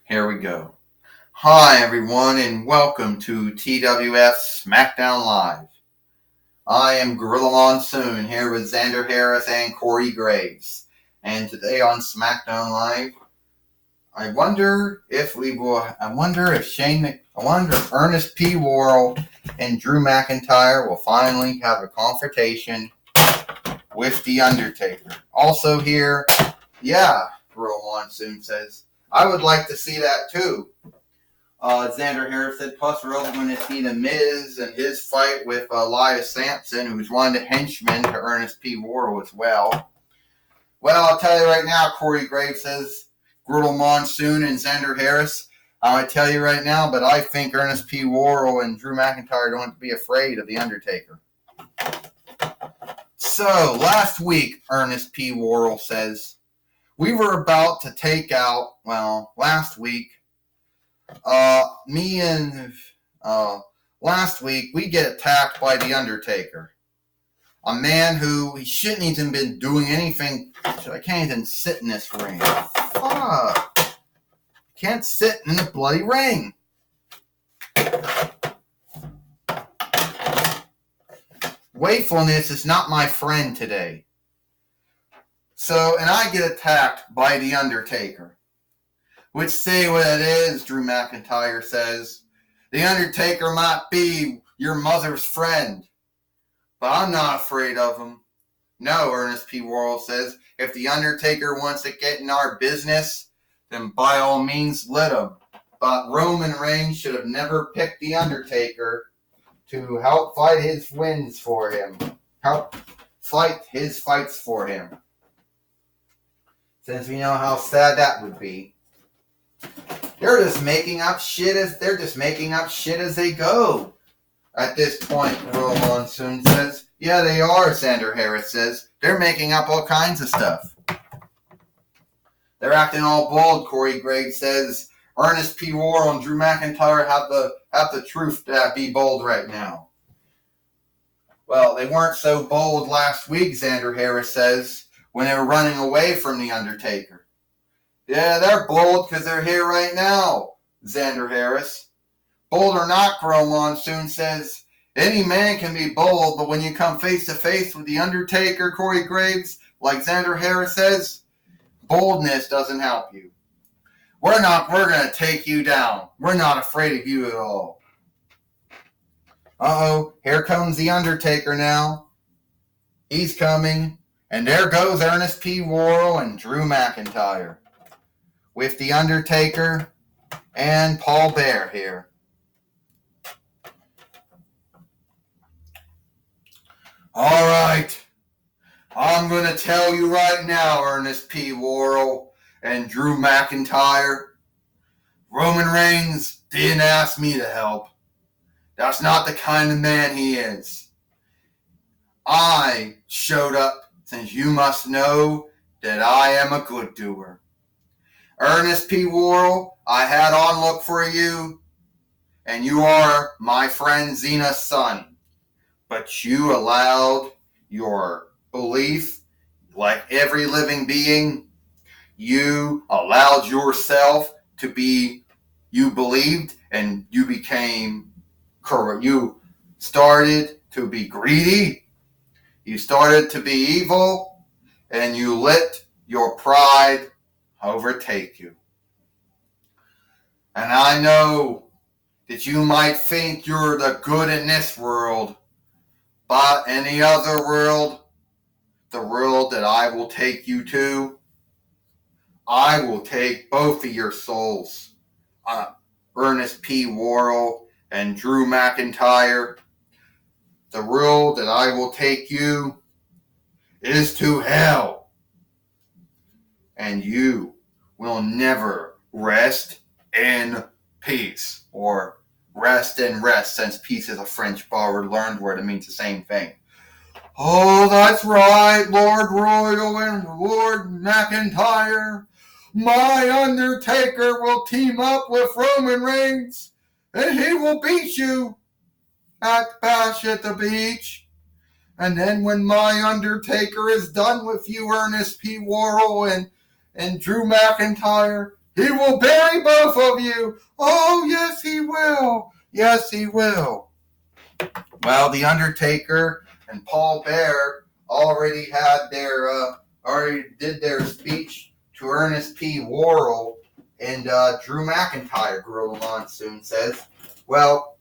Here we go. Hi, everyone, and welcome to TWF Smackdown Live. I am Gorilla Monsoon here with Xander Harris and Corey Graves. And today on Smackdown Live, I wonder if Ernest P. Worrell and Drew McIntyre will finally have a confrontation with The Undertaker. Also here, Gorilla Monsoon says, I would like to see that too. Xander Harris said, plus we're also going to see The Miz and his fight with Elias Sampson, who's one of the henchmen to Ernest P. Worrell as well. Well, I'll tell you right now, Corey Graves says, Gorilla Monsoon and Xander Harris, I tell you right now, but I think Ernest P. Worrell and Drew McIntyre don't have to be afraid of The Undertaker. So, last week, Ernest P. Worrell says, we were about to take out, last week, we get attacked by The Undertaker. A man who, he shouldn't even been doing anything. I can't even sit in this ring. Fuck. Can't sit in the bloody ring. Wakefulness is not my friend today. So, and I get attacked by The Undertaker. Which say what it is, Drew McIntyre says. The Undertaker might be your mother's friend, but I'm not afraid of him. No, Ernest P. Worrell says, if The Undertaker wants to get in our business, then by all means let him. But Roman Reigns should have never picked The Undertaker to help fight his wins for him. Help fight his fights for him. Since we know how sad that would be. They're just making up shit as they go. At this point, Gorilla Monsoon says, yeah, they are, Xander Harris says. They're making up all kinds of stuff. They're acting all bold, Corey Graves says. Ernest P. Worrell and Drew McIntyre have the truth to be bold right now. Well, they weren't so bold last week, Xander Harris says, when they were running away from The Undertaker. Yeah, they're bold because they're here right now, Xander Harris. Bold or not, Gorilla Monsoon says, any man can be bold, but when you come face to face with The Undertaker, Corey Graves, like Xander Harris says, boldness doesn't help you. We're going to take you down. We're not afraid of you at all. Uh-oh, here comes The Undertaker now. He's coming. And there goes Ernest P. Worrell and Drew McIntyre. With The Undertaker and Paul Bear here. All right. I'm going to tell you right now, Ernest P. Worrell and Drew McIntyre. Roman Reigns didn't ask me to help. That's not the kind of man he is. I showed up since you must know that I am a good doer. Ernest P. Worrell, I had on look for you, and you are my friend Zena's son. But you allowed your belief, like every living being, you allowed yourself to be, you believed, and you became corrupt. You started to be greedy, you started to be evil, and you let your pride overtake you. And I know that you might think you're the good in this world, but in the other world, the world that I will take you to, I will take both of your souls. Ernest P. Worrell and Drew McIntyre. The world that I will take you is to hell. And you will never rest in peace. Or rest and rest, since peace is a French borrowed learned word. It means the same thing. Oh, that's right, Lord Royal and Lord McIntyre. My Undertaker will team up with Roman Reigns, and he will beat you at Bash at the Beach. And then when my Undertaker is done with you, Ernest P. Worrell and Drew McIntyre, he will bury both of you. Oh, yes, he will. Yes, he will. Well, the Undertaker and Paul Bearer already did their speech to Ernest P. Worrell and Drew McIntyre, Gorilla Monsoon says. Well,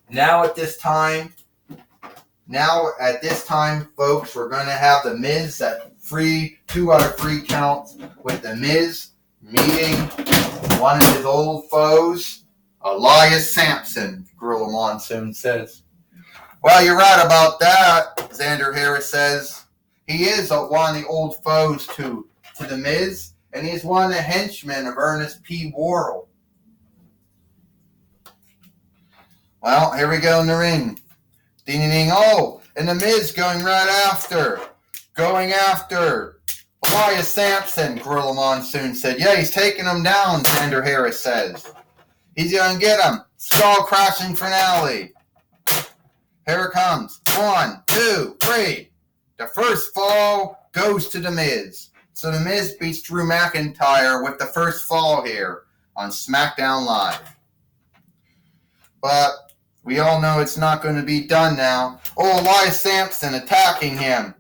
now at this time, folks, we're going to have The Miz at 2 out of 3 counts with The Miz meeting one of his old foes, Elias Sampson, Gorilla Monsoon says. Well, you're right about that, Xander Harris says. He is one of the old foes to The Miz, and he's one of the henchmen of Ernest P. Worrell. Well, here we go in the ring. Ding, ding, ding. Oh, and The Miz going after Elias Sampson, Gorilla Monsoon said. Yeah, he's taking him down, Xander Harris says. He's going to get him. Skull crashing finale. Here it comes. 1, 2, 3. The first fall goes to The Miz. So The Miz beats Drew McIntyre with the first fall here on Smackdown Live. But we all know it's not going to be done now. Oh, Elias Sampson attacking him.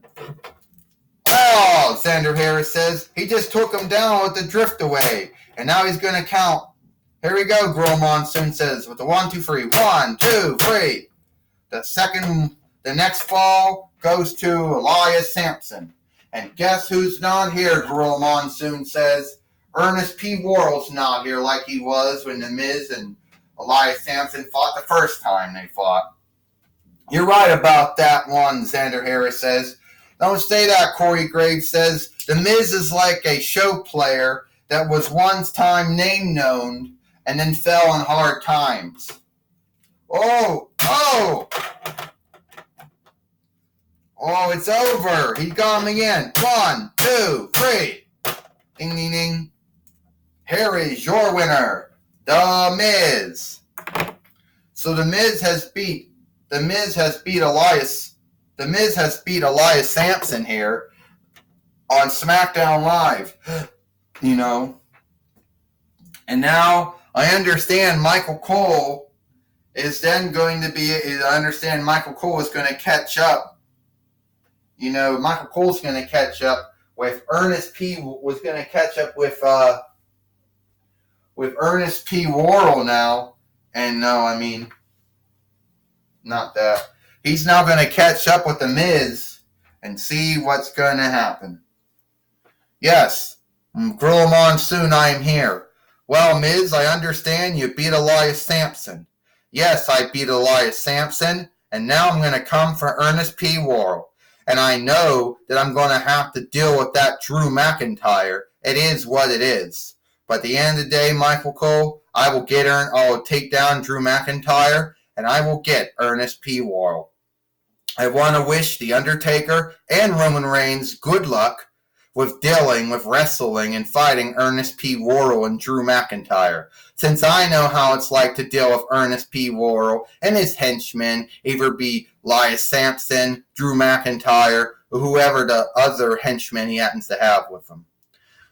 Oh, Xander Harris says. He just took him down with the drift away. And now he's going to count. Here we go, Gorilla Monsoon says, with the 1, 2, 3. 1, 2, 3. The next fall goes to Elias Sampson. And guess who's not here, Gorilla Monsoon says. Ernest P. Worrell's not here like he was when The Miz and Elias Sampson fought the first time they fought. You're right about that one, Xander Harris says. Don't say that, Corey Graves says. The Miz is like a show player that was once time name known and then fell on hard times. Oh, it's over. He got him again. 1, 2, 3. Ding, ding, ding. Here is your winner, The Miz. So The Miz has beat Elias Sampson here on Smackdown Live. You know. And now I understand Michael Cole is going to catch up. You know, Michael Cole's going to catch up with Ernest P. With Ernest P. Worrell now. And no, I mean, not that. He's now going to catch up with The Miz and see what's going to happen. Yes, Gorilla Monsoon, I am here. Well, Miz, I understand you beat Elias Sampson. Yes, I beat Elias Sampson, and now I'm going to come for Ernest P. Worrell. And I know that I'm going to have to deal with that Drew McIntyre. It is what it is. But at the end of the day, Michael Cole, I will take down Drew McIntyre, and I will get Ernest P. Worrell. I want to wish The Undertaker and Roman Reigns good luck with dealing with wrestling and fighting Ernest P. Worrell and Drew McIntyre, since I know how it's like to deal with Ernest P. Worrell and his henchmen, either be Elias Sampson, Drew McIntyre, or whoever the other henchmen he happens to have with him.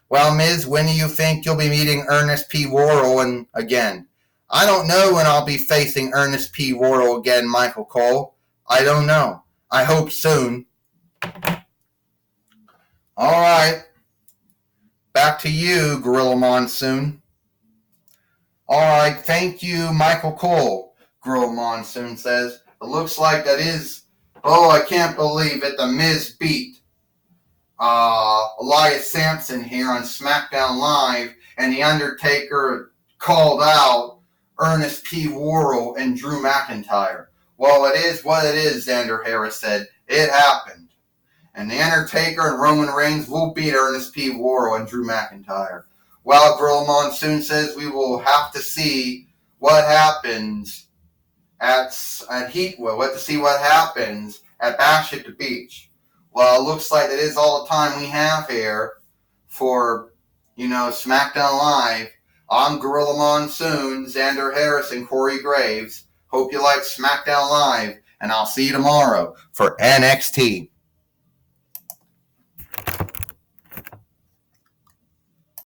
Well, Miz, when do you think you'll be meeting Ernest P. Worrell again? I don't know when I'll be facing Ernest P. Worrell again, Michael Cole. I don't know. I hope soon. All right. Back to you, Gorilla Monsoon. All right. Thank you, Michael Cole, Gorilla Monsoon says. It looks like that is... Oh, I can't believe it. The Miz beat Elias Sampson here on Smackdown Live, and The Undertaker called out Ernest P. Worrell and Drew McIntyre. Well, it is what it is, Xander Harris said. It happened. And The Undertaker and Roman Reigns will beat Ernest P. Worrell and Drew McIntyre. Well, Gorilla Monsoon says we will have to see what happens at Heatwell. We'll have to see what happens at Bash at the Beach. Well, it looks like that is all the time we have here for, Smackdown Live. I'm Gorilla Monsoon, Xander Harris, and Corey Graves. Hope you like Smackdown Live. and I'll see you tomorrow for NXT.